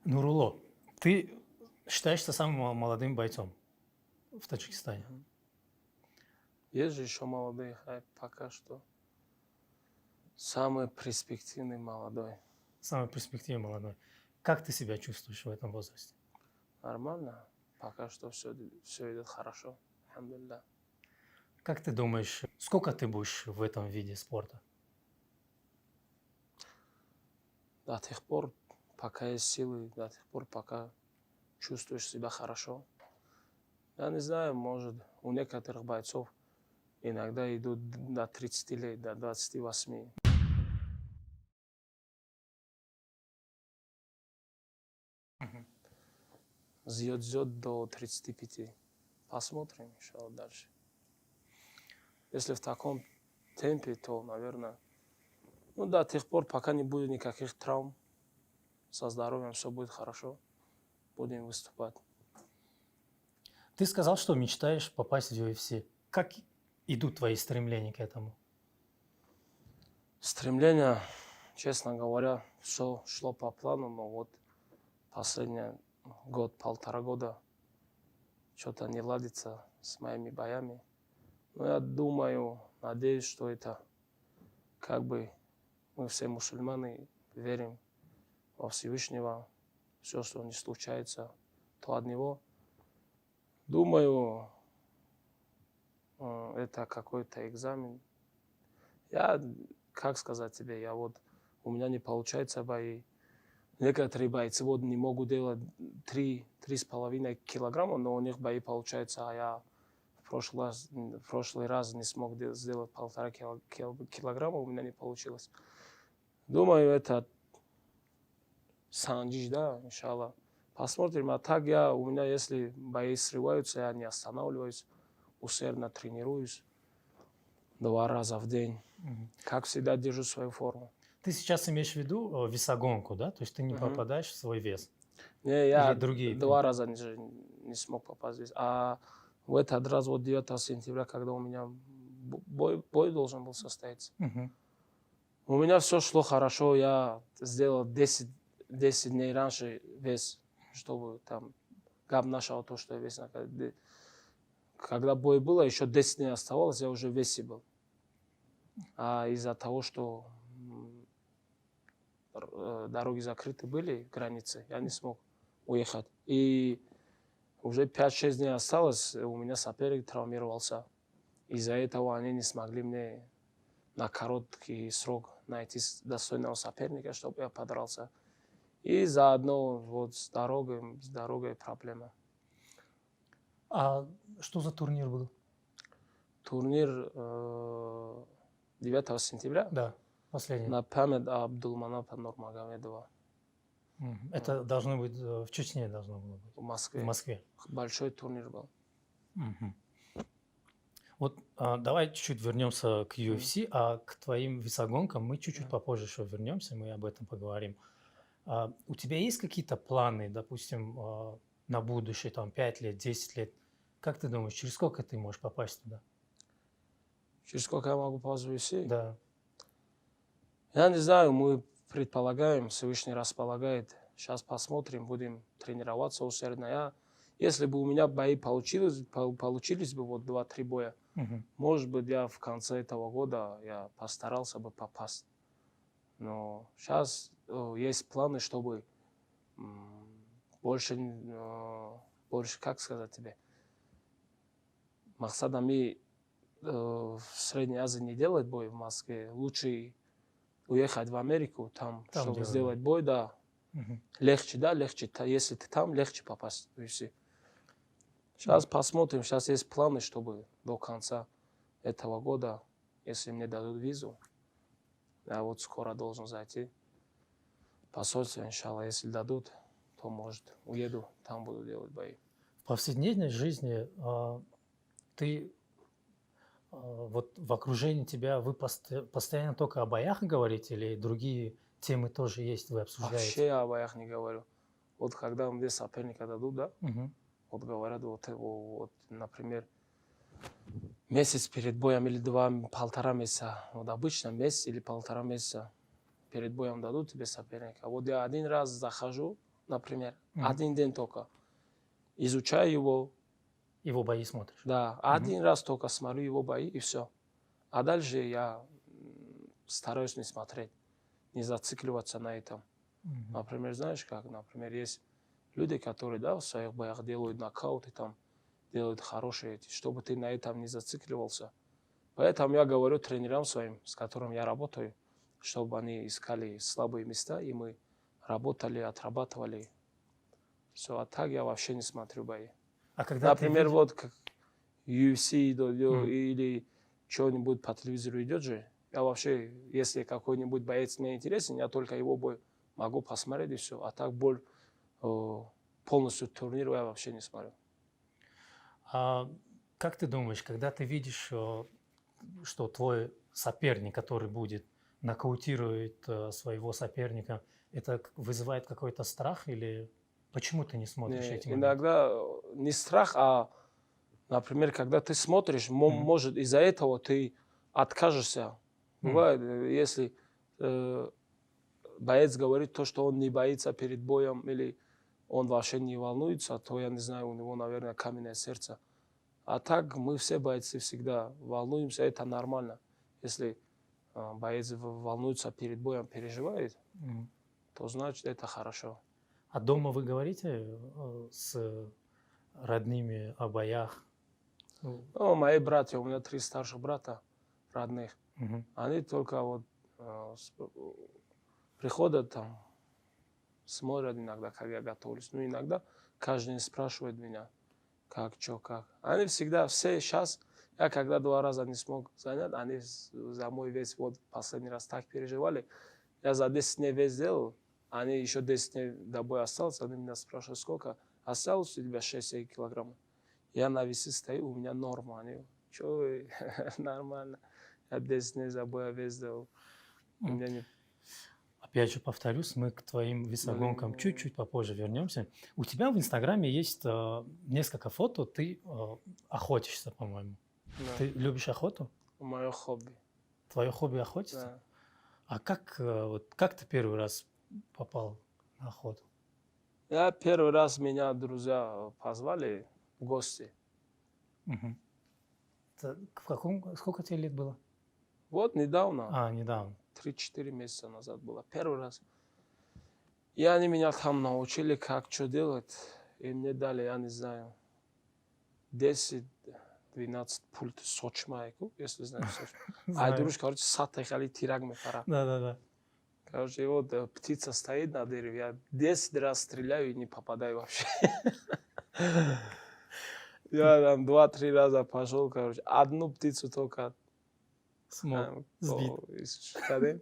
Нурулло, ты считаешься самым молодым бойцом в Таджикистане. Есть же еще молодые, пока что самый перспективный молодой. Самый перспективный молодой. Как ты себя чувствуешь в этом возрасте? Нормально, пока что все идет хорошо. Алхамдулилля. Как ты думаешь, сколько ты будешь в этом виде спорта? До тех пор, пока есть силы, до тех пор, пока чувствуешь себя хорошо. Я не знаю, может, у некоторых бойцов иногда идут до 30 лет, до 28. Зьет до 35. Посмотрим, иншаллах, дальше. Если в таком темпе, то, наверное, до тех пор, пока не будет никаких травм, со здоровьем все будет хорошо, будем выступать. Ты сказал, что мечтаешь попасть в UFC. Как идут твои стремления к этому? Стремление, честно говоря, все шло по плану, но вот последний год, полтора года что-то не ладится с моими боями. Но я думаю, надеюсь, что это как бы мы все мусульмане верим во Всевышнего, все, что не случается, то от Него. Думаю, это какой-то экзамен. Как сказать тебе, у меня не получается бои. Некоторые бойцы не могут делать 3,5 килограмма, но у них бои получаются, а я в прошлый раз не смог сделать 1,5 килограмма, у меня не получилось. Думаю, это санджиш, да, иншаллах. Посмотрим, а так у меня, если бои срываются, я не останавливаюсь, усердно тренируюсь 2 раза в день. Как всегда, держу свою форму. Ты сейчас имеешь в виду весогонку, да? То есть ты не попадаешь в свой вес? Не, я Или другие? 2 раза не смог попасть здесь. А в этот раз, 9 сентября, когда у меня бой должен был состояться, у меня все шло хорошо. Я сделал 10 дней раньше вес, чтобы там Габ нашел то, что я вес. Когда бой было, еще 10 дней оставалось, я уже в весе был. А из-за того, что дороги закрыты были, границы, я не смог уехать. И уже 5-6 дней осталось, у меня соперник травмировался. Из-за этого они не смогли мне на короткий срок найти достойного соперника, чтобы я подрался. И заодно с дорогой проблема. А что за турнир был? Турнир 9 сентября Да, последний. на память Абдулманата Нурмагомедова. Это должно быть в Чечне должно было быть. В Москве. В Москве. Большой турнир был. Вот давай чуть-чуть вернемся к UFC, а к твоим весогонкам мы чуть-чуть попозже еще вернемся, мы об этом поговорим. У тебя есть какие-то планы, допустим, на будущее, там 5 лет, 10 лет? Как ты думаешь, через сколько ты можешь попасть туда? Через сколько я могу попасть в UFC? Да. Я не знаю, мы предполагаем, Всевышний располагает. Сейчас посмотрим, будем тренироваться усердно. Если бы у меня бои получились бы 2-3 боя, может быть, я в конце этого года я постарался бы попасть. Но сейчас есть планы, чтобы больше, как сказать тебе, максатами в Средней Азии не делать бой в Москве. Лучше уехать в Америку, там чтобы сделать бой, да. Легче, если ты там, легче попасть в UFC. Сейчас посмотрим, сейчас есть планы, чтобы до конца этого года, если мне дадут визу, я скоро должен зайти в посольство, иншаллах, если дадут, то, может, уеду, там буду делать бои. В повседневной жизни ты вот в окружении тебя, вы постоянно только о боях говорите или другие темы тоже есть, вы обсуждаете? Вообще о боях не говорю. Когда мне соперника дадут, да, говорят, например, месяц перед боем или 1,5 месяца, обычно месяц или 1,5 месяца перед боем дадут тебе соперника. Я один раз захожу, например, один день только. Изучаю его. Его бои смотришь? Да, один раз только смотрю его бои и все. А дальше я стараюсь не смотреть, не зацикливаться на этом. Например, знаешь как? Например, есть люди, которые, да, в своих боях делают нокауты, там, делают хорошие, чтобы ты на этом не зацикливался. Поэтому я говорю тренерам своим, с которыми я работаю, чтобы они искали слабые места, и мы работали, отрабатывали. Все, а так я вообще не смотрю бои. А когда ты Например, видишь... вот как UFC или что-нибудь по телевизору идет же, я вообще, если какой-нибудь боец мне интересен, я только его бой могу посмотреть и все. А так полностью турнир я вообще не смотрю. А как ты думаешь, когда ты видишь, что твой соперник, который будет, нокаутирует своего соперника, это вызывает какой-то страх или почему ты не смотришь эти моменты? Иногда не страх, а, например, когда ты смотришь, может из-за этого ты откажешься. Бывает, если боец говорит то, что он не боится перед боем или он вообще не волнуется, то я не знаю, у него, наверное, каменное сердце. А так мы все бойцы всегда волнуемся, это нормально. Если боец волнуется перед боем, переживает, то значит это хорошо. А дома вы говорите с родными о боях? Ну, мои братья, у меня 3 старших брата родных, они только вот приходят там, смотрят иногда, как я готовлюсь. Ну, иногда каждый день спрашивает меня, как, что, как. Они всегда, все сейчас, я когда 2 раза не смог занять, они за мой вес, вот последний раз так переживали. Я за 10 дней вес сделал, они еще 10 дней до боя осталось, они меня спрашивают, сколько? Осталось у тебя 6 килограммов. Я на весе стою, у меня норма. Они, что нормально. Я 10 дней за боя вес сделал. У меня не... Опять же повторюсь, мы к твоим весогонкам чуть-чуть попозже вернемся. У тебя в Инстаграме есть несколько фото, ты охотишься, по-моему. Да. Ты любишь охоту? Мое хобби. Твое хобби охотиться? Да. А как ты первый раз попал на охоту? Я первый раз меня друзья позвали в гости. Сколько тебе лет было? Вот недавно, Недавно. 3-4 месяца назад было. Первый раз. И они меня там научили, как что делать. И мне дали, я не знаю, 10-12 пульт сочмайку, если знаешь. Айдуруш, короче, сатайхали тираг мефара. Да. Короче, вот птица стоит на дереве, я 10 раз стреляю и не попадаю вообще. Я там 2-3 раза пошел, короче, одну птицу только Смог сбить.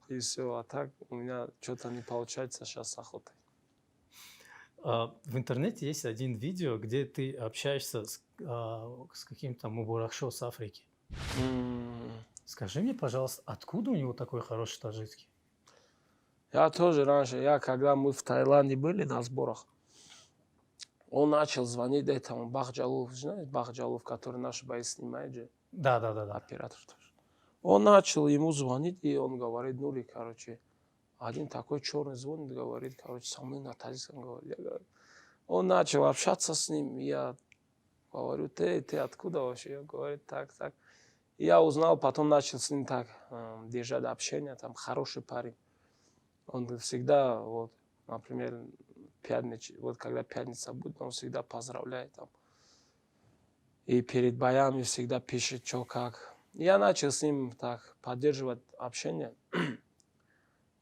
и все. А так у меня что-то не получается сейчас с охотой. В интернете есть один видео, где ты общаешься с каким-то Мубаракшо с Африки. Скажи мне, пожалуйста, откуда у него такой хороший таджикский? Я тоже раньше, когда мы в Таиланде были на сборах, он начал звонить этому Бахджалов, знаешь, Бахджалов, который наши бои снимает же. Да. Оператор тоже. Он начал ему звонить, и он говорит, Нури, короче, один такой черный звонит, говорит, короче, со мной на таджикском говорит. Я говорю, он начал общаться с ним, я говорю, ты откуда вообще? Я говорю, так. И я узнал, потом начал с ним так держать общение, там хороший парень. Он всегда, вот, например, когда пятница будет, он всегда поздравляет там. И перед боями всегда пишет, что как. Я начал с ним так поддерживать общение.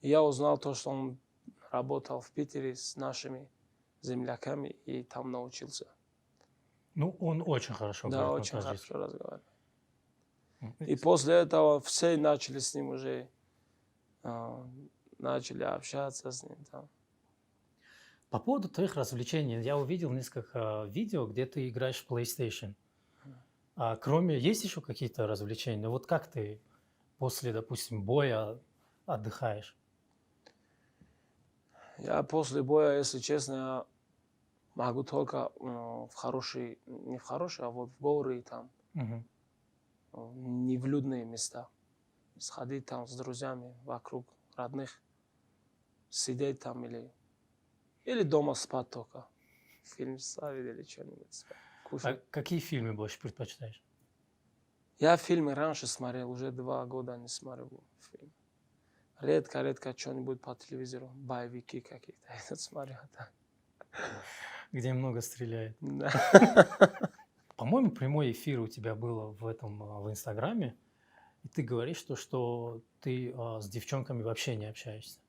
И я узнал то, что он работал в Питере с нашими земляками и там научился. Ну, он очень хорошо Да, говорит очень по-таджикски. хорошо разговаривает. И после этого все начали с ним уже, начали общаться с ним там. По поводу твоих развлечений, я увидел несколько видео, где ты играешь в PlayStation. Есть еще какие-то развлечения? Вот как ты после, допустим, боя отдыхаешь? Я после боя, если честно, я могу только не в хорошие, а вот в горы там, не в людные места. Сходить там с друзьями вокруг родных, сидеть там или Или дома спать только. Фильм ставить или что-нибудь. А Кушать. какие фильмы больше предпочитаешь? Я фильмы раньше смотрел, уже 2 года не смотрел фильм. Редко что-нибудь по телевизору, боевики какие-то, это смотрю. Где много стреляет. Да. По-моему, прямой эфир у тебя было в Инстаграме, и ты говоришь, что ты с девчонками вообще не общаешься.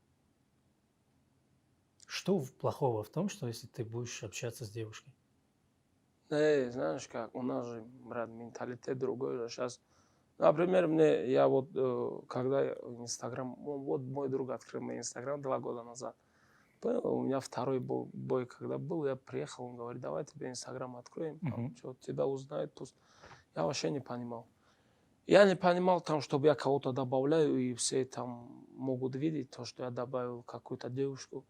Что плохого в том, что если ты будешь общаться с девушкой? Знаешь как, у нас же, брат, менталитет другой же сейчас. Например, я вот, когда Инстаграм, вот мой друг открыл мой Инстаграм 2 года назад. Понял, у меня второй бой, когда был, я приехал, он говорит, давай тебе Инстаграм откроем, там, что тебя узнают, пусть. Я вообще не понимал. Я не понимал там, чтобы я кого-то добавляю, и все там могут видеть то, что я добавил какую-то девушку.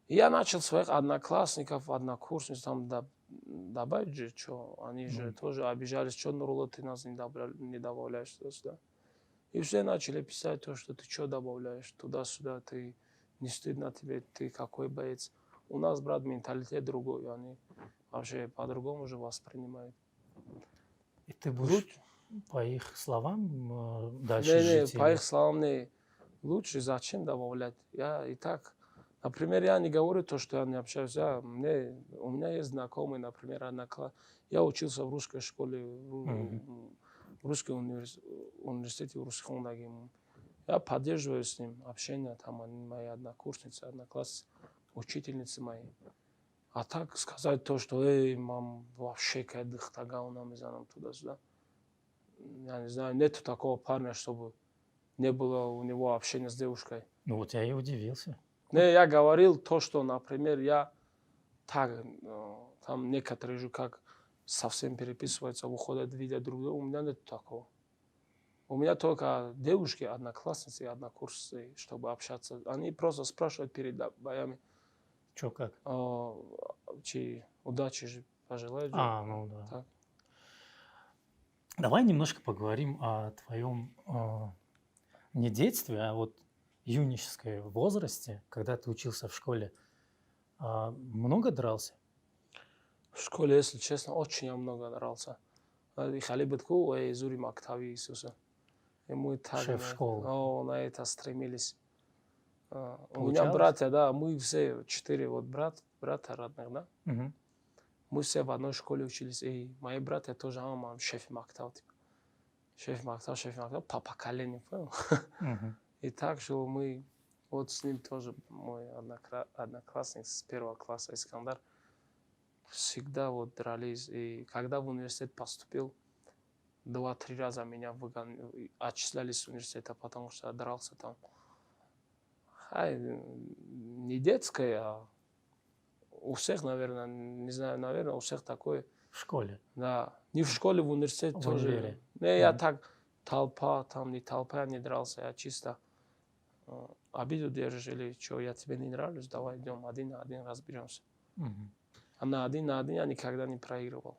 И я начал своих одноклассников, однокурсников там добавить же, что они же тоже обижались, что Нурло, ты нас не добавляешь туда-сюда. И все начали писать то, что ты что добавляешь туда-сюда, ты не стыдно тебе, ты какой боец. У нас, брат, менталитет другой, они вообще по-другому же воспринимают. И ты будешь, по их словам, дальше Не, жить? по их словам, не. Лучше зачем добавлять? Я и так, например, я не говорю то, что я не общаюсь. У меня есть знакомый, например, я учился в русской школе, в русском университете, в русском лагере. Я поддерживаю с ним общение, там они мои однокурсницы, одноклассницы, учительницы мои. А так сказать то, что, мам, вообще кайдых тага у нас туда-сюда. Я не знаю, нету такого парня, чтобы не было у него общения с девушкой. Ну вот я и удивился. Не, я говорил то, что, например, я так, там некоторые же как совсем переписываются, выходят, видят друг друга. У меня нет такого. У меня только девушки, одноклассницы, однокурсницы, чтобы общаться. Они просто спрашивают перед боями. Что как? Чи удачи же пожелают. Ну да. Так. Давай немножко поговорим о твоем не детстве, а вот юношеском возрасте, когда ты учился в школе. Много дрался? В школе, если честно, очень я много дрался. Халибетку и Зури Мактави Иисуса. И мы так Шеф школы. на это стремились. У меня Получалось? братья, да, мы все 4 вот брата родных, да. Мгм. Мы все в одной школе учились, и мои братья тоже, шеф Мактав, типа. Шеф Мактав, по поколению, понял? Мгм. И так же мы, вот с ним тоже мой одноклассник с 1 класса Искандар, всегда вот дрались. И когда в университет поступил, 2-3 раза меня отчисляли с университета, потому что я дрался там. Не детское, а у всех, наверное, не знаю, наверное, у всех такое. В школе? Да, не в школе, в университете В тоже. универе? Не, я так, толпа, там не толпа, я не дрался, я чисто обиду держишь или что, я тебе не нравлюсь, давай идем один на один разберемся. Мгм. А на один я никогда не проигрывал,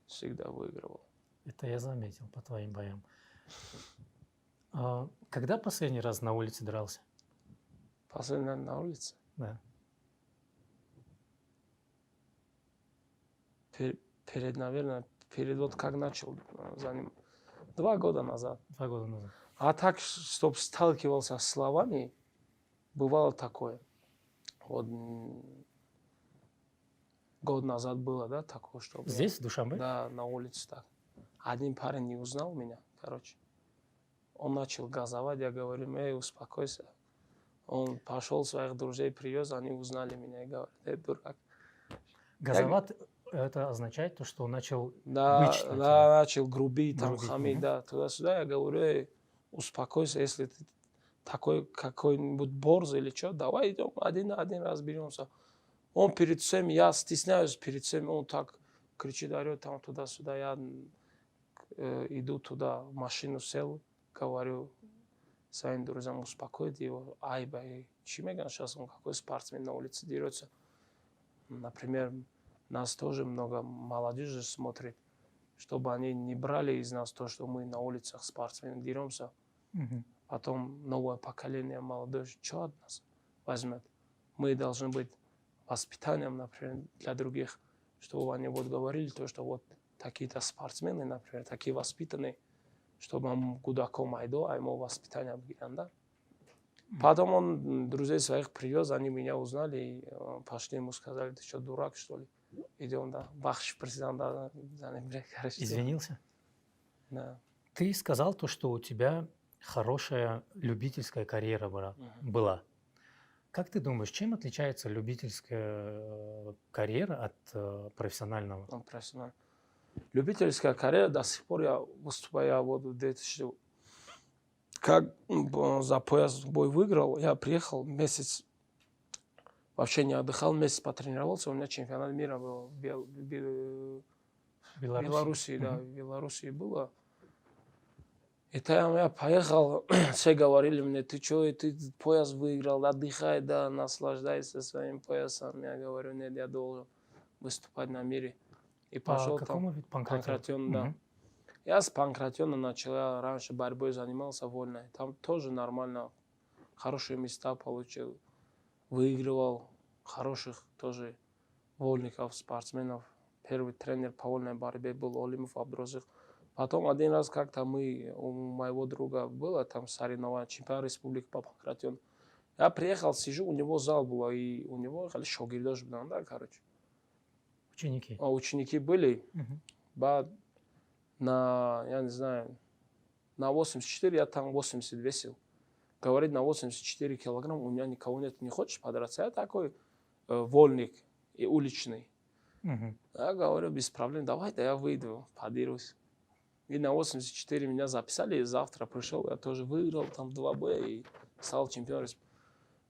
всегда выигрывал. Это я заметил по твоим боям. Когда последний раз на улице дрался? Последний на улице. Да. Наверное, вот как начал за ним 2 года назад. 2 года назад. А так, чтоб сталкивался с словами, бывало такое. Вот год назад было, да, такое, чтобы Здесь, в Душанбе? да, на улице так. Один парень не узнал меня, короче. Он начал газовать, я говорю, успокойся. Он пошел своих друзей привез, они узнали меня и говорят, дурак. Газоват это означает то, что он начал Да, бычить на тебя. начал грубить, там, хамить, да, туда-сюда. Я говорю, успокойся, если ты такой какой-нибудь борзый или что, давай идем один на один разберемся. Он перед всеми, я стесняюсь перед всеми, он так кричит, орет там туда-сюда. Я иду туда, в машину сел, говорю своим друзьям, успокоить его. Чимеган сейчас он какой спортсмен на улице дерется. Например, нас тоже много молодежи смотрит, чтобы они не брали из нас то, что мы на улицах спортсмены деремся. Мгм. Потом новое поколение молодежи, что от нас возьмет? мы должны быть воспитанием, например, для других, чтобы они вот говорили то, что вот такие-то спортсмены, например, такие воспитанные, чтобы он куда-то майду, а ему воспитание обгиран, да. Потом он друзей своих привез, они меня узнали и пошли ему сказали, ты что, дурак, что ли? Идем, да, бахш президент, да, короче. Извинился? Да. Ты сказал то, что у тебя хорошая любительская карьера была. Как ты думаешь, чем отличается любительская карьера от профессионального? Профессионально. Любительская карьера до сих пор я выступаю, вот в 2000, как за пояс бой выиграл, я приехал месяц, вообще не отдыхал, месяц потренировался, у меня чемпионат мира был в Белоруссии, да, в Белоруссии было. И там я поехал, все говорили мне, ты что, ты пояс выиграл, отдыхай, да, наслаждайся своим поясом. Я говорю, нет, я должен выступать на мире. И пошел По какому виду? панкратион, да. Я с панкратиона начал, я раньше борьбой занимался вольной. Там тоже нормально, хорошие места получил, выигрывал хороших тоже вольников, спортсменов. Первый тренер по вольной борьбе был Олимов Абдрозик. Потом один раз как-то у моего друга было там соревнование, чемпионат республики по панкратиону. Я приехал, сижу, у него зал был, и у него шогирдош был, да, короче. Ученики. Ученики были, я не знаю, на 84, я там 80 весил. Говорит, на 84 килограмма у меня никого нет, не хочешь подраться? Я такой вольник и уличный. Я говорю, без проблем, давай, да я выйду, подерусь. И на 84 меня записали, и завтра пришел, я тоже выиграл там 2 боя и стал чемпионом.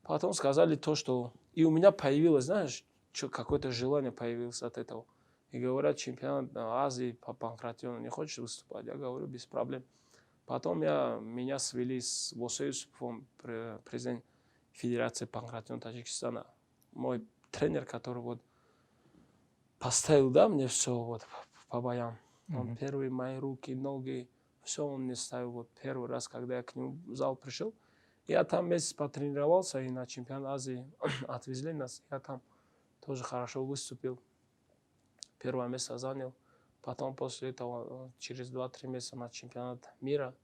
Потом сказали то, что... И у меня появилось, знаешь, какое-то желание появилось от этого. И говорят, чемпионат Азии по панкратиону, не хочешь выступать? Я говорю, без проблем. Потом меня свели с Восо Юсуповым, президент Федерации панкратиона Таджикистана. Мой тренер, который вот поставил, да, мне все вот по боям. Он первые мои руки, ноги, все он мне ставил. Вот первый раз, когда я к нему в зал пришел, я там месяц потренировался, и на чемпионат Азии отвезли нас. Я там тоже хорошо выступил. Первое место занял. Потом после этого через 2-3 месяца на чемпионат мира.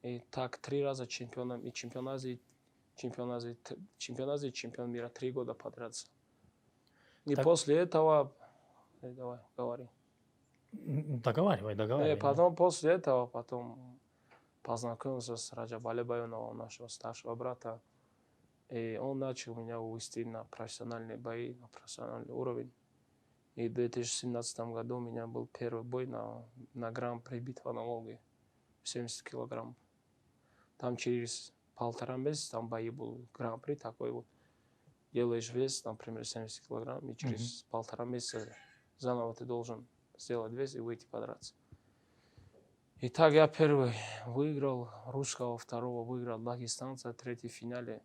И так 3 раза чемпионом, и чемпион Азии, чемпион мира 3 года подряд. И после этого... Давай, говори. Договаривай. И потом после этого познакомился с Раджаб Алибаевым, нашего старшего брата. И он начал меня увести на профессиональные бои, на профессиональный уровень. И в 2017 году у меня был первый бой на гран-при битва на Волге. 70 килограмм. Там через 1,5 месяца там бои был гран-при такой вот. Делаешь вес, например, 70 килограмм, и через 1,5 месяца заново ты должен сделать вес и выйти подраться. И так я первый выиграл русского, второго выиграл дагестанца, третий в финале.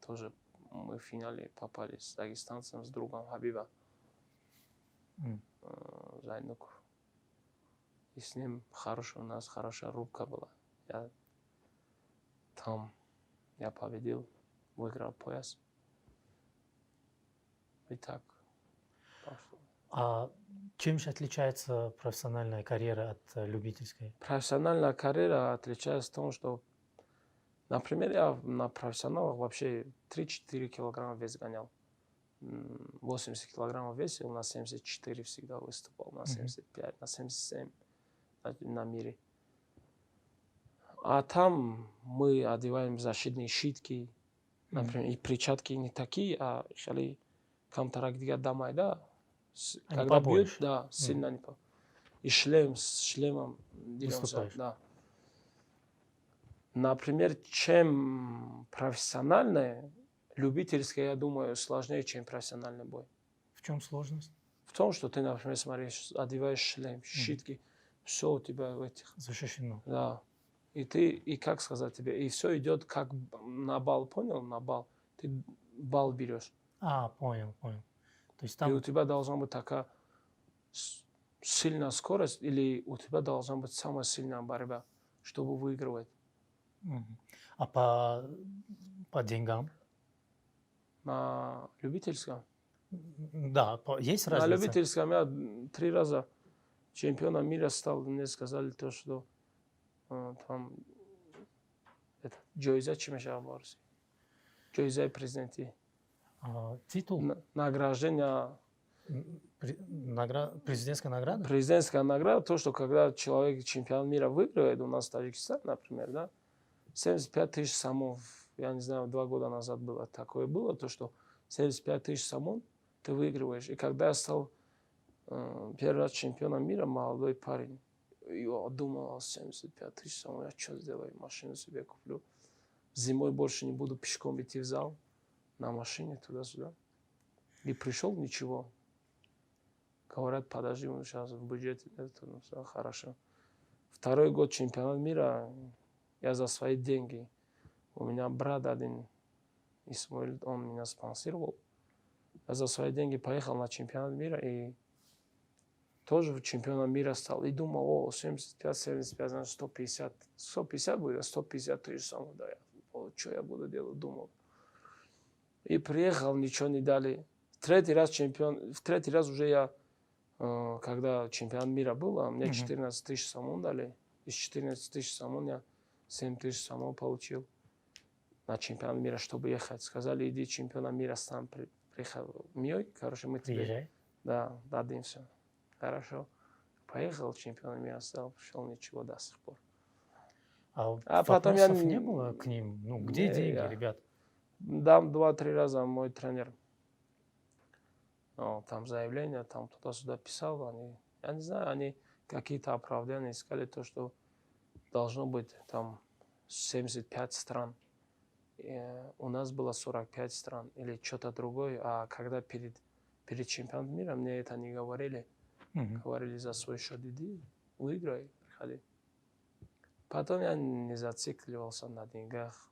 Тоже мы в финале попали с дагестанцем, с другом Хабиба Зайнуков. И с ним у нас хорошая рубка была. Я победил, выиграл пояс. И так пошло. А чем же отличается профессиональная карьера от любительской? Профессиональная карьера отличается в том, что, например, я на профессионалах вообще 3-4 килограмма вес гонял. 80 килограммов весил, на 74 всегда выступал, на 75, на 77 на мире. А там мы одеваем защитные щитки, например, и перчатки не такие, а шали камтарак дига дамай, да. Когда бьют, да, сильно не по. И с шлемом деремся, да. Например, чем профессиональная, любительская, я думаю, сложнее, чем профессиональный бой. В чем сложность? В том, что ты, например, смотришь, одеваешь шлем, щитки, все у тебя в этих. Защищено. Да. И как сказать тебе, и все идет как на бал, понял? На бал. Ты бал берешь. Понял. То есть И у тебя должна быть такая сильная скорость, или у тебя должна быть самая сильная борьба, чтобы выигрывать. А по деньгам? На любительском? Да, есть На разница? любительском я 3 раза чемпионом мира стал. Мне сказали то, что там это Джойза Чимешабарс. Джойза президенти. Титул? Награждение. Президентская награда? Президентская награда, то, что когда человек чемпион мира выигрывает, у нас в Таджикистане, например, да, 75 тысяч сомов, я не знаю, 2 года назад было такое было, то, что 75 тысяч сомон ты выигрываешь. И когда я стал первый раз чемпионом мира, молодой парень, я думал, 75 тысяч сомон, я что сделаю, машину себе куплю. Зимой больше не буду пешком идти в зал, на машине туда-сюда. И пришел, ничего. Говорят, подожди, он сейчас в бюджете, это все хорошо. Второй год чемпионат мира, я за свои деньги. У меня брат один, Исмаил, он меня спонсировал. Я за свои деньги поехал на чемпионат мира и тоже чемпионом мира стал. И думал, 75, 75, 150. 150 будет, а 150 тысяч самого, да. Что я буду делать, думал. И приехал, ничего не дали. В третий раз уже я, когда чемпионат мира был, мне 14 тысяч самон дали. Из 14 тысяч самон я 7 тысяч самон получил на чемпионат мира, чтобы ехать. Сказали, иди чемпиона мира сам приехал. Мой, короче, мы тебе... Приезжай. Да, дадим все. Хорошо. Поехал, чемпион мира стал, пришел, ничего до сих пор. А потом вопросов не было к ним? Ну, где деньги, ребят? Дам 2-3 раза мой тренер. Там заявление, там туда-сюда писал. Я не знаю, они какие-то оправдания искали, то, что должно быть там 75 стран. И у нас было 45 стран или что-то другое. А когда перед чемпионатом мира мне это не говорили. Говорили за свой счет, иди, выиграй, приходи. Потом я не зацикливался на деньгах.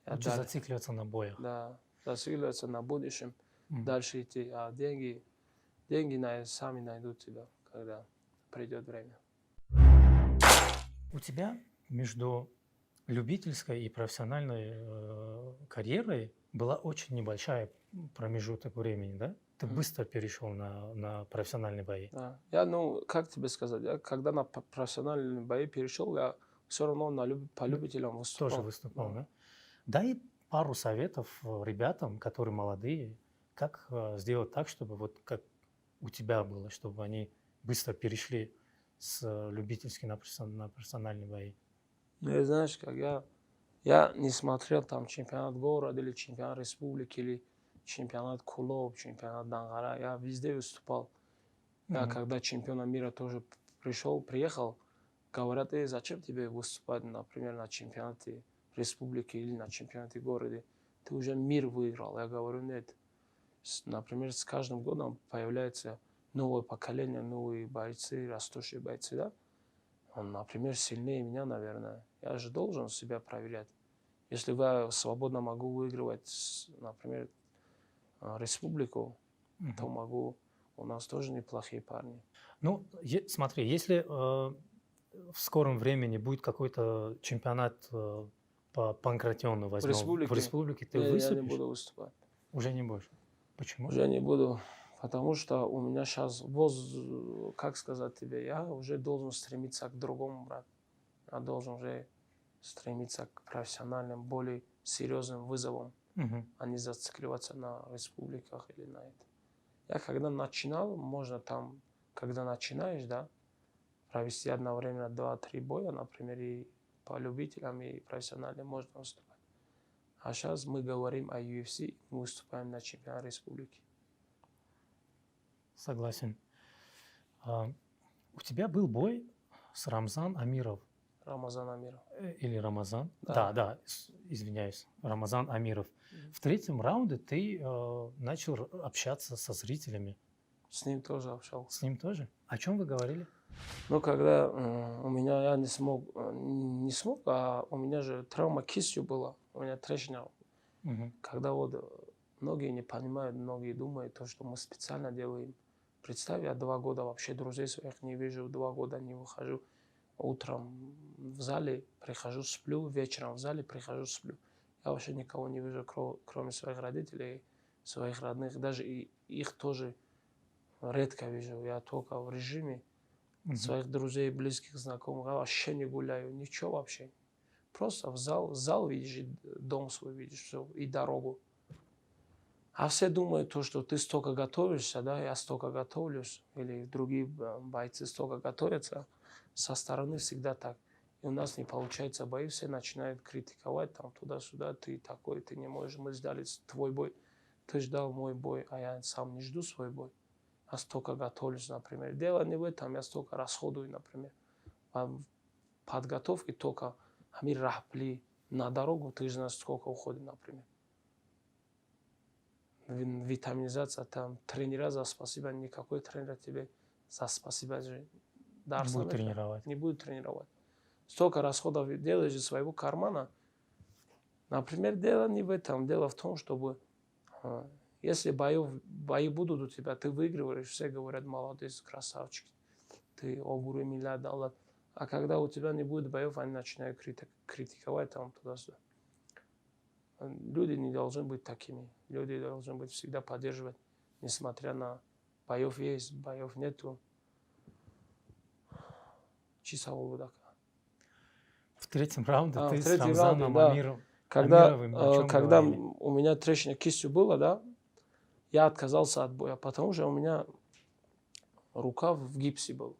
Лучше зацикливаться на боях. Да, зацикливаться на будущем. Дальше идти. А деньги сами найдут тебя, когда придет время. У тебя между любительской и профессиональной карьерой была очень небольшая промежуток времени, да? Ты быстро перешел на профессиональные бои. Да. Как тебе сказать, когда на профессиональные бои перешел, я все равно по любителям выступал. Тоже выступал, да? Дай пару советов ребятам, которые молодые, как сделать так, чтобы вот как у тебя было, чтобы они быстро перешли с любительских на профессиональные бои. Знаешь, как я не смотрел там чемпионат города или чемпионат республики или чемпионат клуб, чемпионат Дангара. Я везде выступал. Я когда чемпионом мира тоже приехал, говорят, зачем тебе выступать, например, на чемпионате республики или на чемпионате города? Ты уже мир выиграл. Я говорю, нет. Например, с каждым годом появляется новое поколение, новые бойцы, растущие бойцы, да? Он, например, сильнее меня, наверное. Я же должен себя проверять. Если я свободно могу выигрывать, например, республику, то могу. У нас тоже неплохие парни. Ну, смотри, если в скором времени будет какой-то чемпионат по панкратиону возьмем в республике, ты выступишь? Я не буду выступать. Уже не будешь? Почему? Уже не буду. Потому что у меня сейчас как сказать тебе, я уже должен стремиться к другому, брат. Я должен уже стремиться к профессиональным, более серьезным вызовам, а не зацикливаться на республиках или на это. Я когда начинал, можно там, когда начинаешь, да, провести одновременно 2-3 боя, например, и по любителям, и профессиональным можно выступать. А сейчас мы говорим о UFC, мы выступаем на чемпионате республики. Согласен. У тебя был бой с Рамзан Амиров. Рамазан Амиров. Или Рамазан? Да, извиняюсь. Рамазан Амиров. В третьем раунде ты начал общаться со зрителями. С ним тоже общался. С ним тоже? О чем вы говорили? Когда у меня я не смог, а у меня же травма кистью была, у меня трещина. Когда многие не понимают, многие думают, то, что мы специально делаем. Представь, я 2 года вообще друзей своих не вижу, 2 года не выхожу. Утром в зале прихожу, сплю, вечером в зале прихожу, сплю. Я вообще никого не вижу, кроме своих родителей, своих родных. Даже и их тоже редко вижу. Я только в режиме своих друзей, близких, знакомых. Я вообще не гуляю, ничего вообще. Просто в зал видишь, и дом свой видишь, все, и дорогу. А все думают, то, что ты столько готовишься, да, я столько готовлюсь, или другие бойцы столько готовятся, со стороны всегда так. И у нас не получается бои, все начинают критиковать, там, туда-сюда, ты такой, ты не можешь, мы ждали твой бой, ты ждал мой бой, а я сам не жду свой бой. Я столько готовлюсь, например. Дело не в этом, я столько расходую, например. А в подготовке только Амир Рахпли на дорогу, ты знаешь, сколько уходит, например. Витаминизация, там, тренера за спасибо, никакой тренер тебе за спасибо же Не будет тренировать. не будет тренировать. Столько расходов делаешь из своего кармана. Например, дело не в этом, дело в том, чтобы если бои будут у тебя, ты выигрываешь, все говорят, молодец, красавчик, ты огуры миллиард долларов. А когда у тебя не будет боев, они начинают критиковать там туда-сюда. Люди не должны быть такими. Люди должны быть всегда поддерживать, несмотря на боев есть, боев нету. Чисто так. В третьем раунде В ты с третьем раунде, Рамзаном да. Амировым о чем Когда говорили? у меня трещина кистью была, да, я отказался от боя, потому что у меня рука в гипсе была.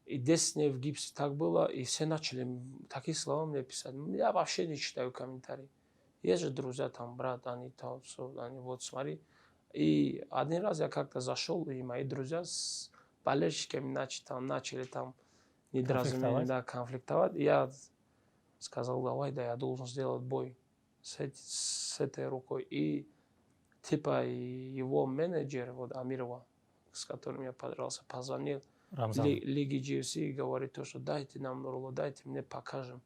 И 10 дней в гипсе так было, и все начали такие слова мне писать. Я вообще не читаю комментарии. Есть же друзья, там, брат, они там, все, они вот смотри. И один раз я как-то зашел, и мои друзья с болельщиками начали там недоразумение, да, конфликтовать. И я сказал, давай, да, я должен сделать бой с этой рукой. И типа его менеджер, вот Амирова, с которым я подрался, позвонил Лиги GFC и говорит, то, что дайте нам Нурлу, дайте мне покажем.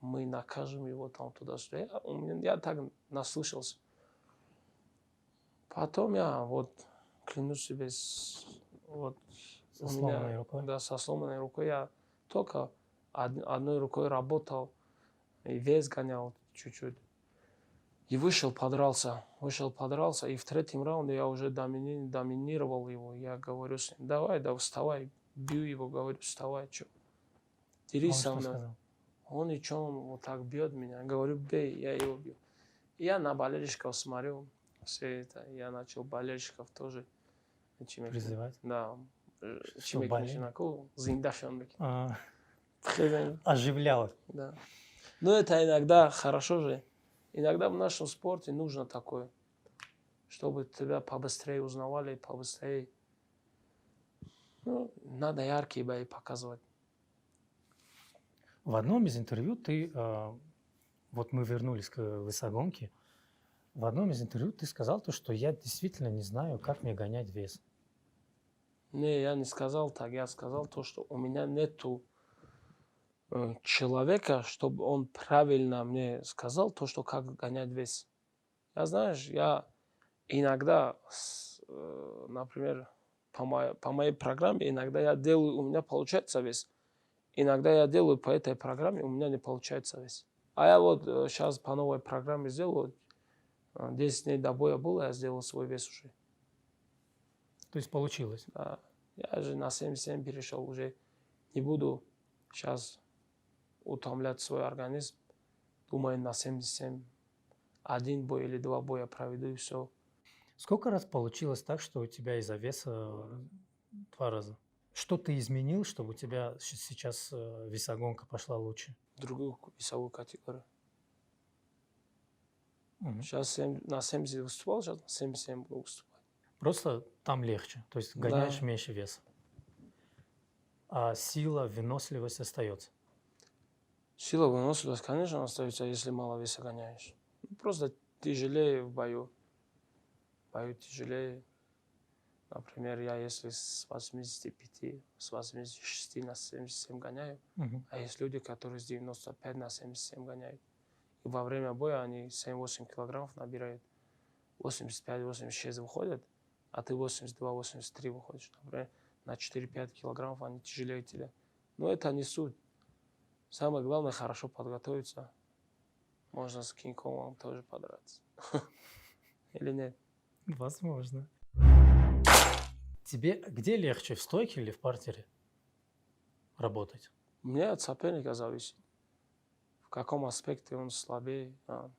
Мы накажем его там туда-сюда. Я так наслышался. Потом я вот клянусь себе, вот Со сломанной рукой? Да, со сломанной рукой я только одной рукой работал и вес гонял чуть-чуть. И подрался, и в третьем раунде я уже доминировал его. Я говорю с ним, давай, да, вставай, бью его, говорю, вставай, что, дерись со мной. Сказал? Он и что, он вот так бьет меня. Говорю, бей, я его бью. И я на болельщиков смотрю, все это, я начал болельщиков тоже Призывать? Да. Что, болели? Оживлял. Да. Но это иногда хорошо же. Иногда в нашем спорте нужно такое, чтобы тебя побыстрее узнавали, побыстрее. Ну, надо яркие бои показывать. В одном из интервью ты, вот мы вернулись к весогонке, в одном из интервью ты сказал то, что я действительно не знаю, как мне гонять вес. Не, я не сказал так, я сказал то, что у меня нету человека, чтобы он правильно мне сказал то, что как гонять вес. Я, знаешь, я иногда, например, по моей программе, иногда я делаю, у меня получается вес. Иногда я делаю по этой программе, у меня не получается вес. А я вот сейчас по новой программе сделаю, 10 дней до боя было, я сделал свой вес уже. То есть получилось? Да. Я же на 77 перешел уже. Не буду сейчас утомлять свой организм. Думаю, на 77 один бой или два боя проведу и все. Сколько раз получилось так, что у тебя из-за веса 2 раза? Что ты изменил, чтобы у тебя сейчас весогонка пошла лучше? Другую весовую категорию. Угу. Сейчас на 70 выступал, сейчас на 77 буду выступать. Просто там легче, то есть гоняешь меньше веса. А сила, выносливость остается? Сила, выносливость, конечно, остается, если мало веса гоняешь. Просто тяжелее в бою. В бою тяжелее. Например, я если с 85, с 86 на 77 гоняю, а есть люди, которые с 95 на 77 гоняют. И во время боя они 7-8 килограммов набирают. 85-86 выходят, а ты 82-83 выходишь. Например, на 4-5 килограммов они тяжелее тебя. Но это не суть. Самое главное, хорошо подготовиться. можно с Кинг-Конгом тоже подраться. Или нет? Возможно. Тебе где легче, в стойке или в партере работать? Мне от соперника зависит, в каком аспекте он слабее Ну,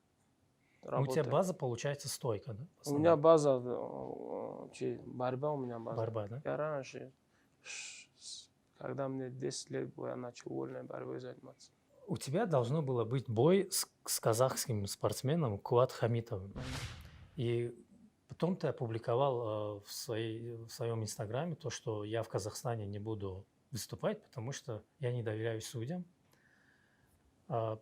у тебя работает. база получается стойка, да? У меня Основная? база, борьба у меня база. Борьба, да? Я раньше, когда мне 10 лет было, я начал вольной борьбой заниматься. У тебя должно было быть бой с казахским спортсменом Куат Хамитовым. И потом ты опубликовал в своем инстаграме то, что я в Казахстане не буду выступать, потому что я не доверяю судьям.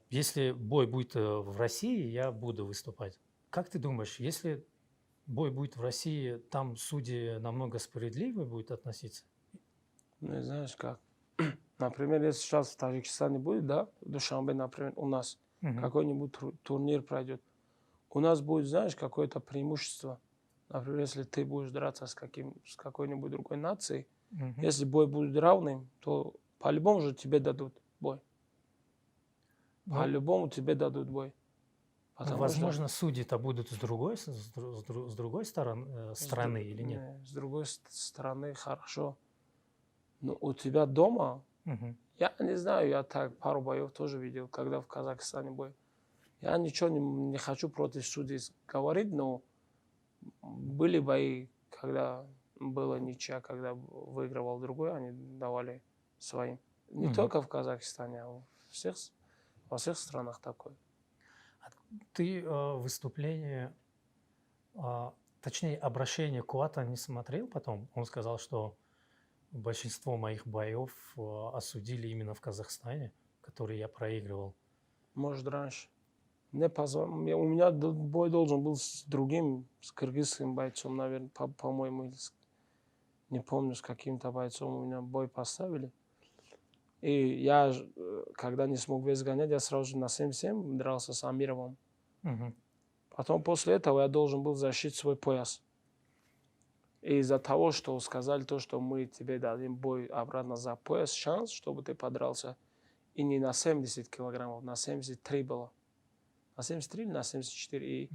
Если бой будет в России, я буду выступать. Как ты думаешь, если бой будет в России, там судьи намного справедливее будут относиться? Ну, знаешь как. Например, если сейчас в Таджикистане будет, да, в Душанбе, например, у нас какой-нибудь турнир пройдет, у нас будет, знаешь, какое-то преимущество. Например, если ты будешь драться с какой-нибудь другой нацией, если бой будет равным, то по-любому же тебе дадут бой. По-любому тебе дадут бой. Возможно, судьи-то будут с другой стороны или нет? С другой стороны, хорошо. Но у тебя дома, я не знаю, я так пару боев тоже видел, когда в Казахстане бой. Я ничего не хочу против судей говорить, но были бои, когда была ничья, когда выигрывал другой, они давали своим. Не только в Казахстане, а во всех странах такое. Ты выступление, точнее обращение Куата не смотрел потом? Он сказал, что большинство моих боев осудили именно в Казахстане, которые я проигрывал. Может, раньше. Мне позвонил. У меня бой должен был с другим, с кыргызским бойцом, наверное, по-моему, не помню, с каким-то бойцом у меня бой поставили. И я, когда не смог вес гонять, я сразу же на 7-7 дрался с Амировым. Потом после этого я должен был защитить свой пояс. И из-за того, что сказали то, что мы тебе дадим бой обратно за пояс, шанс, чтобы ты подрался, и не на 70 килограммов, на 73 было. На 73 или на 74. И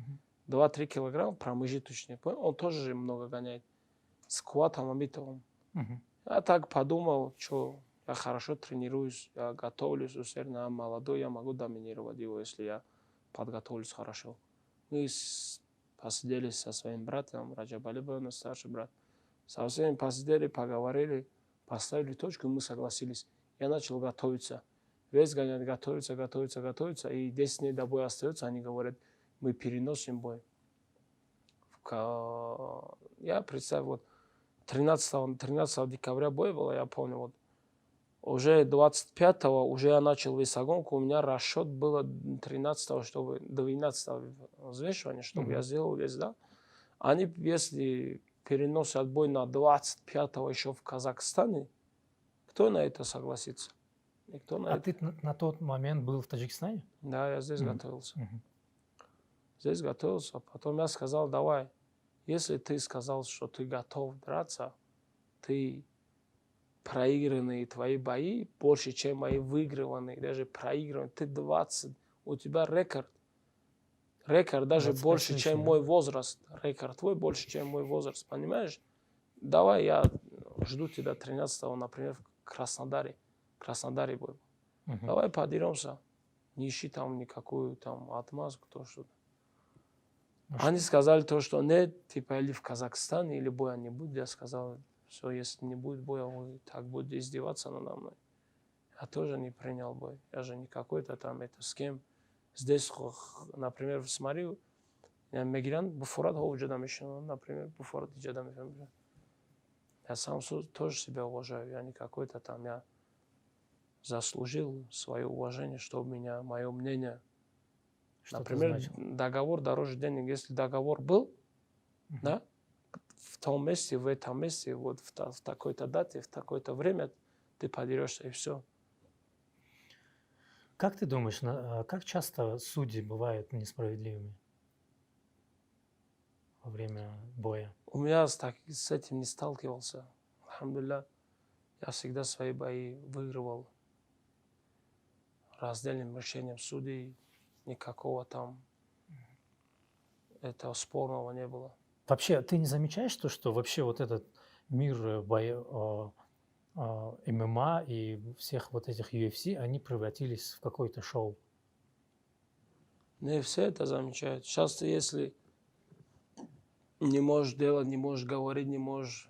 2-3 килограмма промежуточные. Он тоже много гоняет. С Куатом Амитовым. Я так подумал, что я хорошо тренируюсь, я готовлюсь усердно, молодой, я могу доминировать его, если я подготовлюсь хорошо. Мы посидели со своим братом, Раджабали был наш старший брат. Со всеми посидели, поговорили, поставили точку, мы согласились. Я начал готовиться. Весь гонять, готовиться. И 10 дней до боя остается, они говорят, мы переносим бой. Я представил, вот 13 декабря бой было, я помню, вот уже 25-го уже я начал весогонку, у меня расчет было 13-го, чтобы 12-го взвешивания, чтобы я сделал вес, да. Они, если переносят бой на 25-го еще в Казахстане, кто на это согласится? Никто на это. Ты на тот момент был в Таджикистане? Да, я здесь готовился. Здесь готовился, потом я сказал, давай, если ты сказал, что ты готов драться, ты проигранные твои бои больше, чем мои выигрыванные, даже проигрыванные, ты 20, у тебя рекорд даже больше, чем мой возраст, рекорд твой больше, чем мой возраст, понимаешь? Давай я жду тебя 13-го, например, в Краснодаре бой. Давай подеремся, не ищи там никакую там отмазку, то что. Они сказали то, что нет, типа или в Казахстане, или боя не будет. Я сказал, все, если не будет боя, вы так будете издеваться надо мной. Я тоже не принял бой. Я же не какой-то там, это с кем. Здесь, например, смотрю, я мигрант, буфорат хоуджадам еще, например, буфорат иджадам. Я сам тоже себя уважаю. Я не какой-то там, я заслужил свое уважение, чтобы меня, мое мнение. Что например, договор дороже денег. Если договор был, да, в том месте, в этом месте, вот в такой-то дате, в такое-то время ты подерешься и все. Как ты думаешь, как часто судьи бывают несправедливыми во время боя? У меня с этим не сталкивался. Алхамдулилля, я всегда свои бои выигрывал раздельным решением судей. никакого там этого спорного не было. Вообще, ты не замечаешь то, что вообще вот этот мир ММА и всех вот этих UFC, они превратились в какое-то шоу? Не все это замечают. Сейчас ты, если не можешь делать, не можешь говорить, не можешь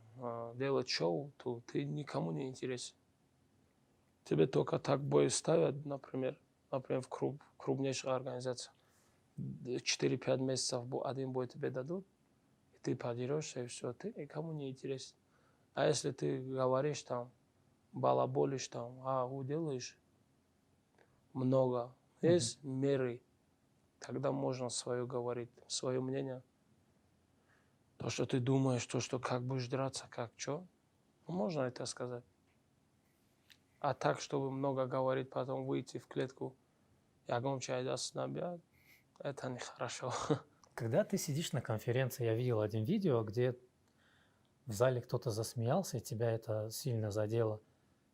делать шоу, то ты никому не интересен. Тебе только так бой ставят, например в крупнейшей организации. 4-5 месяцев один бой тебе дадут, и ты подерешься, и все, ты никому не интересен. А если ты говоришь там, балаболишь там, делаешь много, есть меры, тогда можно свое говорить, свое мнение. То, что ты думаешь, то, что как будешь драться, как что, можно это сказать. А так, чтобы много говорить, потом выйти в клетку, ягом чай даст набирать, это нехорошо. Когда ты сидишь на конференции, я видел один видео, где в зале кто-то засмеялся, и тебя это сильно задело.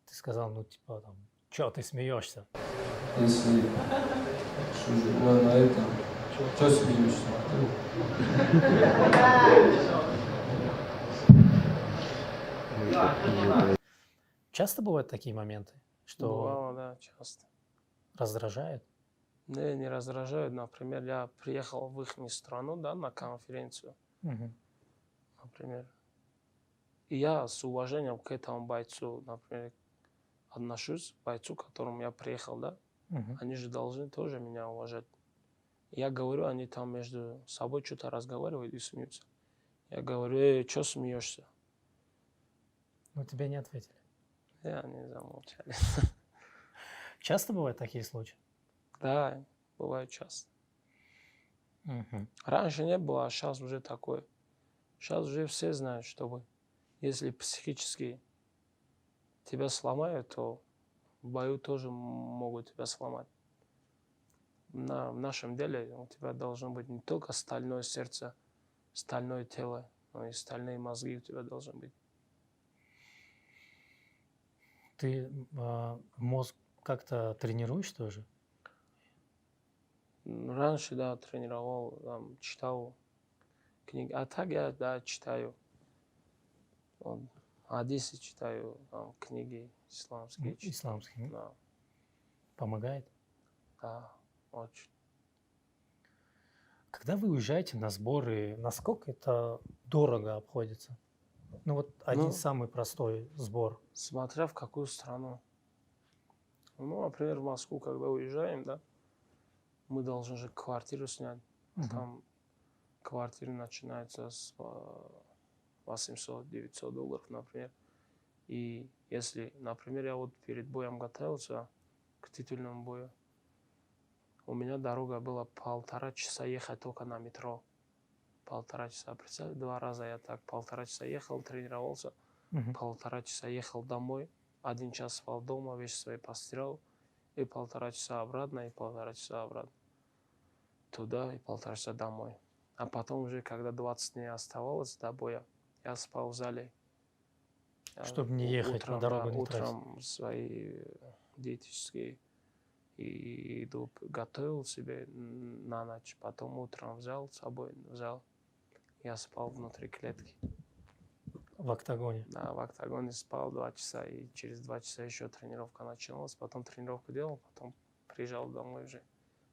Ты сказал, ну типа там, чё ты смеешься? Если на этом, что смеешься? Часто бывают такие моменты, что Бывало, да, часто. раздражает? Не раздражают. Например, я приехал в их страну, да, на конференцию, Мгм. например. И я с уважением к этому бойцу, например, отношусь, бойцу, к которому я приехал, да. Мгм. Они же должны тоже меня уважать. Я говорю, они там между собой что-то разговаривают и смеются. Я говорю, что смеешься? Но тебе не ответили. И они замолчали. Часто бывают такие случаи? Да, бывает часто. Мгм. Раньше не было, а сейчас уже такое. Сейчас уже все знают, что если психически тебя сломают, то в бою тоже могут тебя сломать. В нашем деле у тебя должно быть не только стальное сердце, стальное тело, но и стальные мозги у тебя должны быть. Ты мозг как-то тренируешь тоже? Раньше, да, тренировал, там, читал книги. А так я, да, читаю. Хадисы читаю, там, книги исламские читаю. Исламский. Да, Помогает? да, очень. Когда вы уезжаете на сборы, насколько это дорого обходится? Ну вот один Ну, самый простой сбор. смотря в какую страну. Ну, например, в Москву, когда уезжаем, да, мы должны же квартиру снять. Мгм. Там квартира начинается с $800-900, например. И если, например, я вот перед боем готовился к титульному бою, у меня дорога была 1,5 часа ехать только на метро. 1,5 часа. Представь, 2 раза я так 1,5 часа ехал, тренировался, Мгм. 1,5 часа ехал домой, 1 час спал дома, вещи свои постирал, и 1,5 часа обратно, и 1,5 часа обратно. Туда и 1,5 часа домой. А потом уже, когда 20 дней оставалось до боя, я спал в зале. Я Чтобы не ехать на утром, да, дорогу, не тратить. утром свои диетические и иду, готовил себе на ночь, потом утром взял с собой, я спал внутри клетки. В октагоне. Да, в октагоне спал 2 часа, и через 2 часа еще тренировка началась, потом тренировку делал, потом приезжал домой уже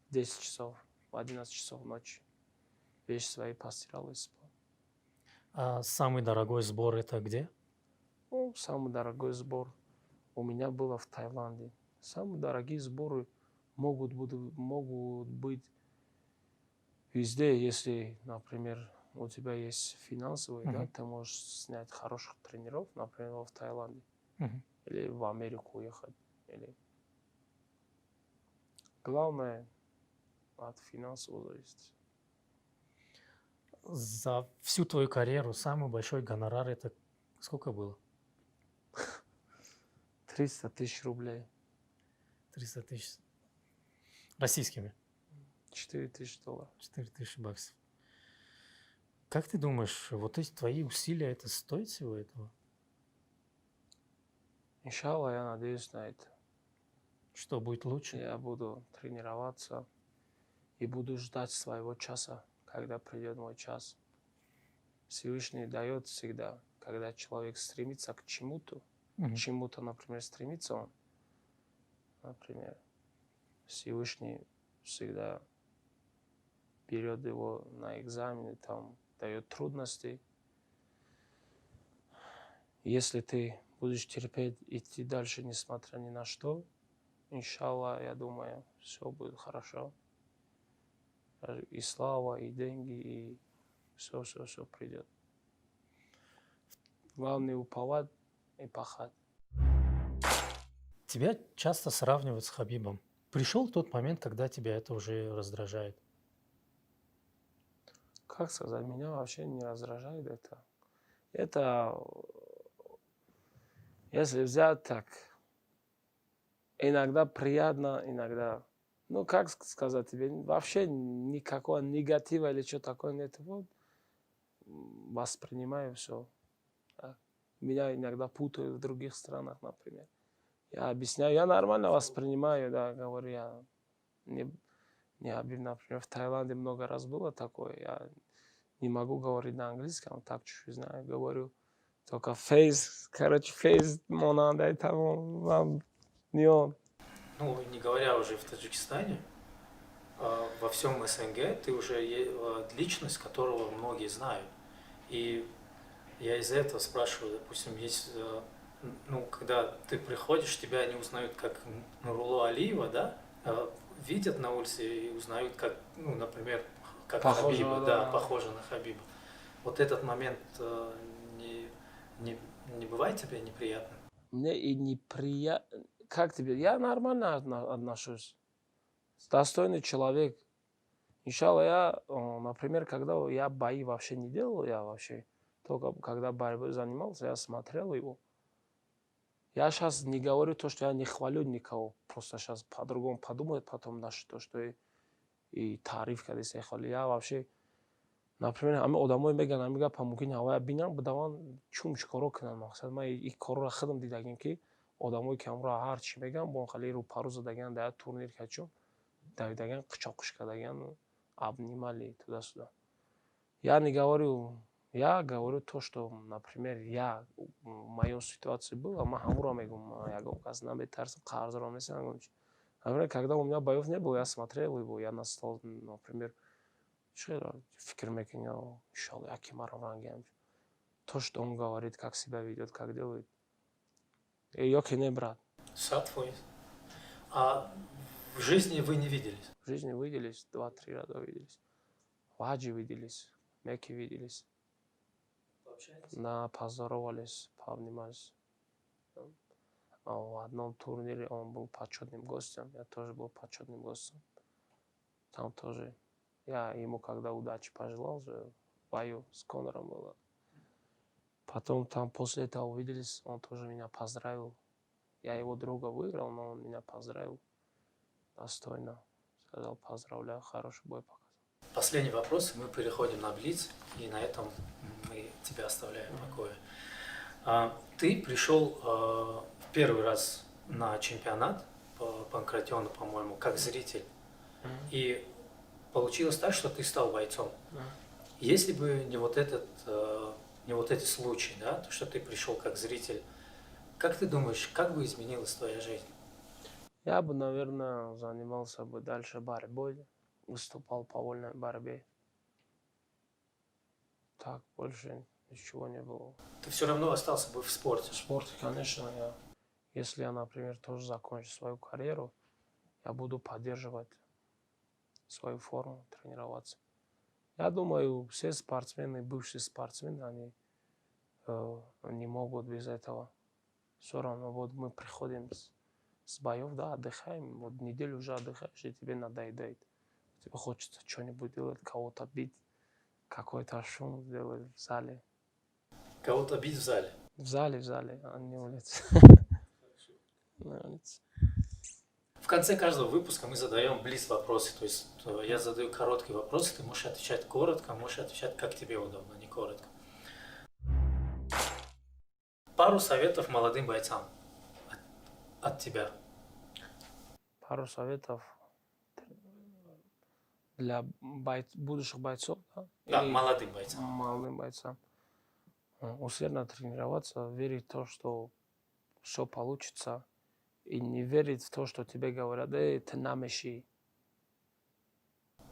в 10 часов, в 11 часов ночи. Вещи свои постирал и спал. А самый дорогой сбор это где? Ну, самый дорогой сбор у меня было в Таиланде. Самые дорогие сборы могут быть везде, если, например, у тебя есть финансовые, да, Мгм. ты можешь снять хороших тренеров, например, в Таиланде, Мгм. или в Америку уехать. Или... Главное, от финансов зависит. За всю твою карьеру самый большой гонорар это сколько было? 300 тысяч рублей, 300 тысяч российскими, 4 тысячи долларов. 4000 баксов. Как ты думаешь, вот эти твои усилия, это стоит всего этого? Иншалла, я надеюсь на это. Что будет лучше? Я буду тренироваться, и буду ждать своего часа, когда придет мой час. Всевышний дает всегда, когда человек стремится к чему-то, например, стремится он, например, Всевышний всегда берет его на экзамены, там дает трудности. Если ты будешь терпеть, идти дальше, несмотря ни на что, иншаллах, я думаю, все будет хорошо. И слава, и деньги, и все придет. Главное уповать и пахать. Тебя часто сравнивают с Хабибом. Пришел тот момент, когда тебя это уже раздражает? Как сказать, меня вообще не раздражает это. Это, если взять так, иногда приятно, иногда, ну как сказать тебе, вообще никакого негатива или что такое нет. Вот, воспринимаю все. Да. Меня иногда путают в других странах, например. Я объясняю, я нормально воспринимаю, да, говорю, я не обидно. Например, в Таиланде много раз было такое, я не могу говорить на английском, так чуть-чуть знаю, говорю. Только фейс, монада, там вам не он. Ну, не говоря уже в Таджикистане, во всем СНГ ты уже личность, которого многие знают. И я из-за этого спрашиваю, допустим, есть, ну, когда ты приходишь, тебя не узнают как Нурулло Алиева, да, видят на улице и узнают как, ну, например, как Хабиба, да, похоже на Хабиба. Вот этот момент не бывает тебе неприятным? Мне и неприятно. Как тебе? Я нормально отношусь. Достойный человек. Иншалла, я, например, когда я бои вообще не делал, я вообще, только когда борьбой занимался, я смотрел его. Я сейчас не говорю то, что я не хвалю никого. Просто сейчас по-другому подумают потом наши, то, что и тариф, когда я хвалю. Я вообще, например, одамой меган, амига помогин, а я бинам, бдаван чум чикоро кнан мақсад. Ма и коро хадам дидагин ки одамой камра ҳар чи меган, бон хали ру пару задаган, да турнир качум, давидаган қичоқиш кадаган, обнимали туда-сюда. Я не говорю, я говорю то, что, например, я в моей ситуации был, а мы хамура мегум, я говорю, казнам бетарсам, қарзарам несам. Например, когда у меня боев не было, я смотрел его, я настал, например, фикр мекинал, иншалла, акимарам рангем. То, что он говорит, как себя ведет, как делает. И я не брат. Сад твой. А в жизни вы не виделись? В жизни виделись, 2-3 раза виделись. В Хаджи виделись, в Мекке виделись. Поздоровались, пообнимались. В одном турнире он был почетным гостем, я тоже был почетным гостем. Там тоже я ему когда удачи пожелал, же в бою с Конором было. Потом там после этого увиделись, он тоже меня поздравил. Я его друга выиграл, но он меня поздравил достойно. Сказал, поздравляю, хороший бой показал. Последний вопрос, и мы переходим на блиц, и на этом мы тебя оставляем в покое. Ты пришел в первый раз на чемпионат по Панкратиону, по-моему, как зритель. И получилось так, что ты стал бойцом. Если бы не вот эти случаи, да, то, что ты пришел как зритель, как ты думаешь, как бы изменилась твоя жизнь? Я бы, наверное, занимался бы дальше борьбой, выступал по вольной борьбе. Так, больше ничего не было. Ты все равно остался бы в спорте? В спорте, конечно, если я, например, тоже закончу свою карьеру, я буду поддерживать свою форму, тренироваться. Я думаю, все спортсмены, бывшие спортсмены, они не могут без этого. Все равно, вот мы приходим с боев, да, отдыхаем, вот неделю уже отдыхаешь, и тебе надоедает. Тебе хочется что-нибудь делать, кого-то бить, какой-то шум сделать в зале. Кого-то бить в зале? В зале, а не на улице. На улице. В конце каждого выпуска мы задаем блиц-вопросы, то есть я задаю короткие вопросы, ты можешь отвечать коротко, можешь отвечать как тебе удобно, не коротко. Пару советов молодым бойцам от тебя. Пару советов. для будущих бойцов, да? Да, Или молодым бойцам. молодым бойцам. Усердно тренироваться, верить в то, что все получится, и не верить в то, что тебе говорят, ты намеши.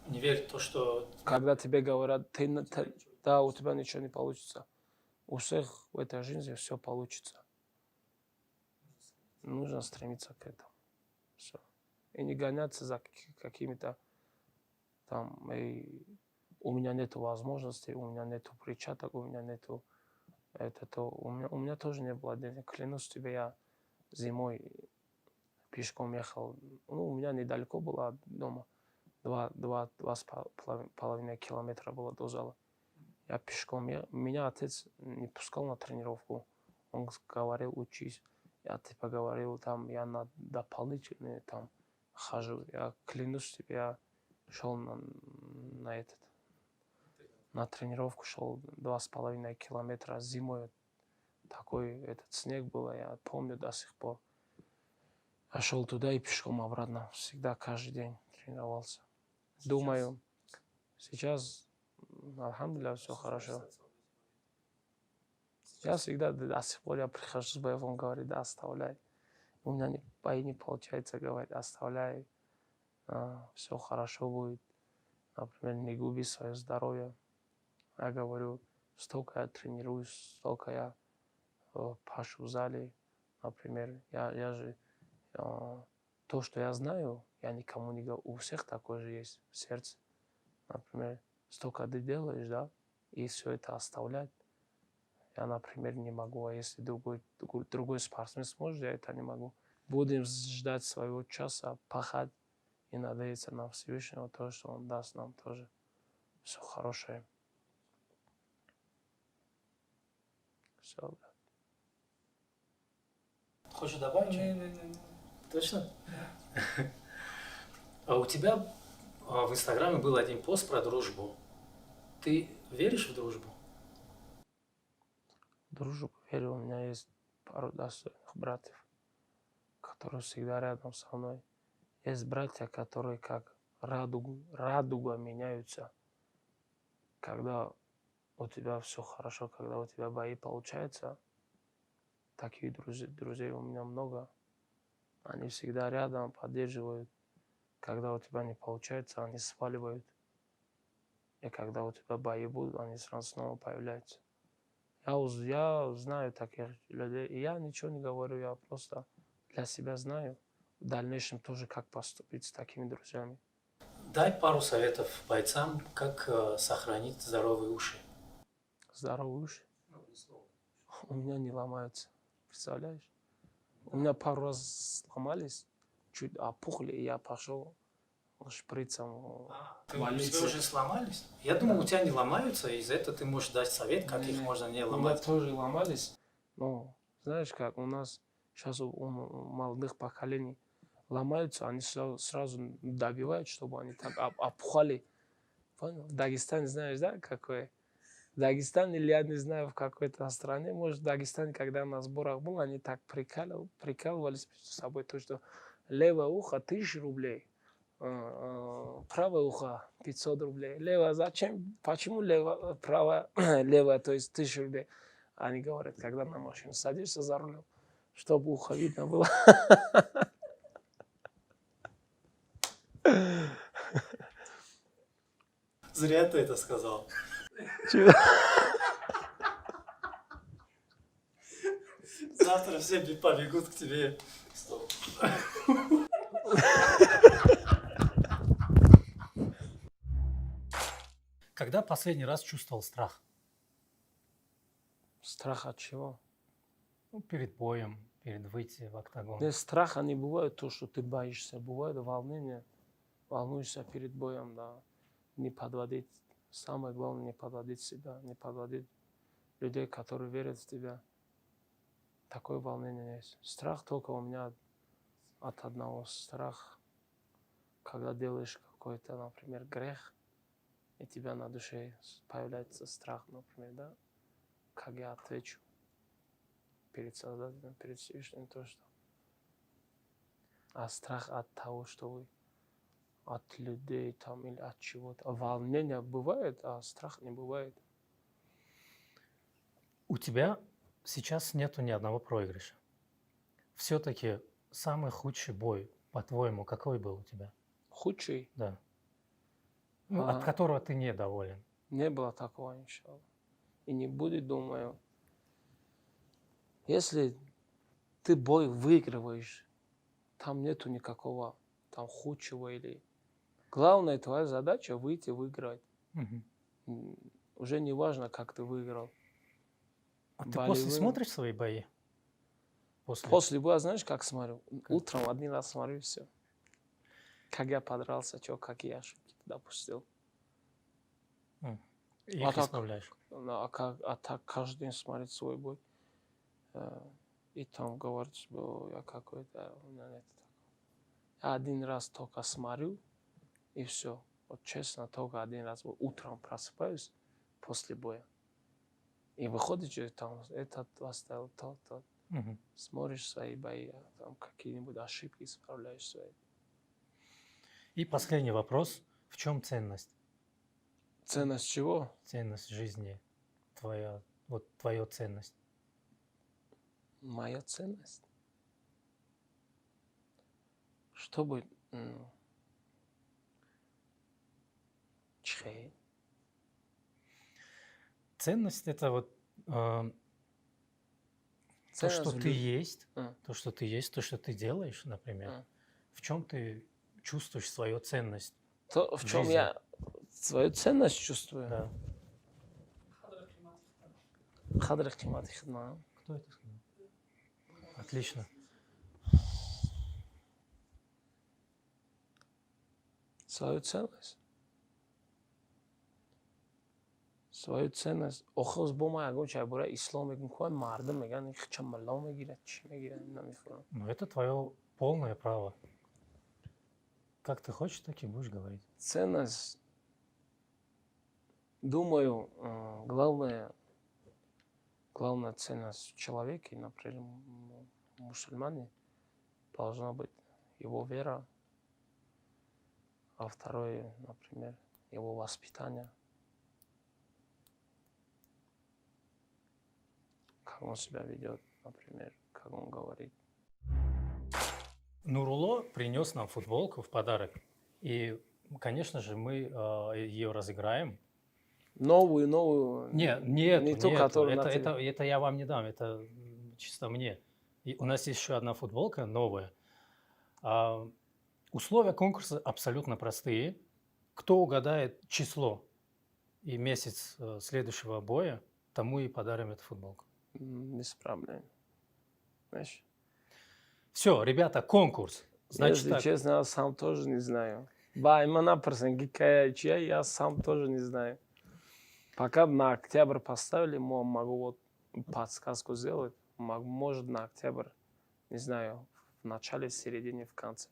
Не верь в то, что... Когда тебе говорят, да, у тебя ничего не получится. У всех в этой жизни все получится. Нужно стремиться к этому. Все. И не гоняться за какими-то там, у меня нет возможностей, у меня нет перчаток, у меня нету это, то. У меня тоже не было денег. Клянусь тебе, я зимой пешком ехал. Ну, у меня недалеко было от дома. 2,5 километра было до зала. Я пешком, меня отец не пускал на тренировку. Он говорил, учись. Я типа говорил, там, я на дополнительные там хожу. Я клянусь тебе, я шел на тренировку, шел 2,5 километра зимой. Такой этот снег был, я помню до сих пор. Я шел туда и пешком обратно. Всегда, каждый день тренировался. Думаю, сейчас, альхамдулилля, все хорошо. Я всегда до сих пор я прихожу с боев, он говорит, да, оставляй. У меня бои не получается, говорит, оставляй. Все хорошо будет. Например, не губи свое здоровье. Я говорю, столько я тренируюсь, столько я пашу в зале. Например, я же то, что я знаю, я никому не говорю. У всех такое же есть в сердце. Например, столько ты делаешь, да, и все это оставлять. Я, например, не могу, а если другой спортсмен сможет, я это не могу. Будем ждать своего часа, пахать и надеяться на Всевышнего, то, что он даст нам тоже все хорошее. Все, брат. Хочешь добавить? Не. Точно? А у тебя в Инстаграме был один пост про дружбу. Ты веришь в дружбу? Дружбу верю, у меня есть пару достойных братьев, которые всегда рядом со мной. Есть братья, которые как радуга меняются, когда у тебя все хорошо, когда у тебя бои получаются. Таких друзей у меня много. Они всегда рядом, поддерживают. Когда у тебя не получается, они сваливают. И когда у тебя бои будут, они сразу снова появляются. Я знаю таких людей, и я ничего не говорю, я просто для себя знаю в дальнейшем тоже, как поступить с такими друзьями. Дай пару советов бойцам, как сохранить здоровые уши. Здоровые уши. У меня не ломаются. Представляешь? У меня пару раз сломались, чуть опухли, и я пошел шприцем У в тебя больнице. уже сломались? Я думал, у тебя не ломаются, и из-за этого ты можешь дать совет, как их можно не У меня ломать. тоже ломались, но знаешь как, у нас сейчас у молодых поколений ломаются, они сразу добивают, чтобы они так опухали. Понял? В Дагестане знаешь, да, какой? В Дагестане или я не знаю, в какой-то стране, может, в Дагестане, когда на сборах был, они так прикалывались между собой, то, что левое ухо 1000 рублей, правое ухо 500 рублей. Левое зачем? Почему правое, левое, то есть 1000 рублей? Они говорят, когда на машину садишься за рулем, чтобы ухо видно было. Зря ты это сказал. Завтра все побегут к тебе. Стоп. Когда последний раз чувствовал страх? Страх от чего? Ну, перед боем, перед выйти в октагон. Нет, страха не бывает то, что ты боишься. Бывает волнение. Волнуешься перед боем, да. Не подводить. Самое главное, не подводить себя, не подводить людей, которые верят в тебя. Такое волнение есть. Страх только у меня от одного. Страх, когда делаешь какой-то, например, грех, и у тебя на душе появляется страх, например, да. Как я отвечу перед Создателем, перед Всевышним, то, что... А страх от того, что от людей там или от чего-то. Волнение бывает, а страх не бывает. У тебя сейчас нету ни одного проигрыша. Все-таки самый худший бой, по-твоему, какой был у тебя? Худший? Да. Ну, от которого ты недоволен. Не было такого, иншаллах. И не будет, думаю. Если ты бой выигрываешь, там нету никакого там худшего или... Главная твоя задача выйти выиграть. Уже не важно, как ты выиграл. А ты после смотришь свои бои? После боя, знаешь, как смотрю? Утром один раз смотрю, все. Как я подрался, какие ошибки допустил. И их исправляешь. А так каждый день смотрит свой бой. И там говорит, что я какой-то... Я один раз только смотрю, и все. Вот честно, только один раз. Утром просыпаюсь после боя. И выходит, что там этот поставил, тот. Смотришь свои бои, там какие-нибудь ошибки исправляешь свои. И последний вопрос. В чем ценность? Ценность чего? Ценность жизни. Твоя ценность. Моя ценность? Чтобы... Ценность – это вот то, что ты есть, то, что ты делаешь, например. В чем ты чувствуешь свою ценность? То, в чем я свою ценность чувствую? Да. Кто это сказал? Отлично. Свою ценность? свою ценность. Охоз бо ма ягон чайбура ислом мегун, мардам меган хича мало мегирад, чи мегирад, намифурам. Ну, это твое полное право. Как ты хочешь, так и будешь говорить. Ценность, думаю, главная ценность в человеке, например, мусульмане, должна быть его вера, а второе, например, его воспитание. Как он себя ведет, например, как он говорит. Нурулло принес нам футболку в подарок. И, конечно же, мы ее разыграем. Новую. Нет, это я вам не дам, это чисто мне. И у нас есть еще одна футболка новая. Условия конкурса абсолютно простые. Кто угадает число и месяц следующего боя, тому и подарим эту футболку. Без проблем. Знаешь? Все, ребята, конкурс. Значит, если так. честно, я сам тоже не знаю. Именно какая чья, я сам тоже не знаю. Пока на октябрь поставили, могу вот подсказку сделать. Может на октябрь, не знаю, в начале, в середине, в конце.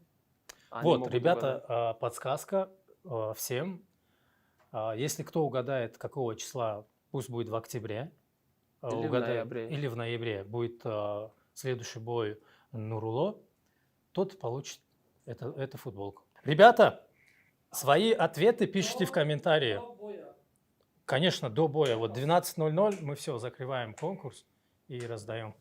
Вот, ребята, подсказка всем. Если кто угадает, какого числа, пусть будет в октябре. Или в ноябре будет следующий бой Нурулло, тот получит эту футболку. Ребята, свои ответы пишите в комментарии. Конечно, до боя. Вот 12:00 мы все, закрываем конкурс и раздаем.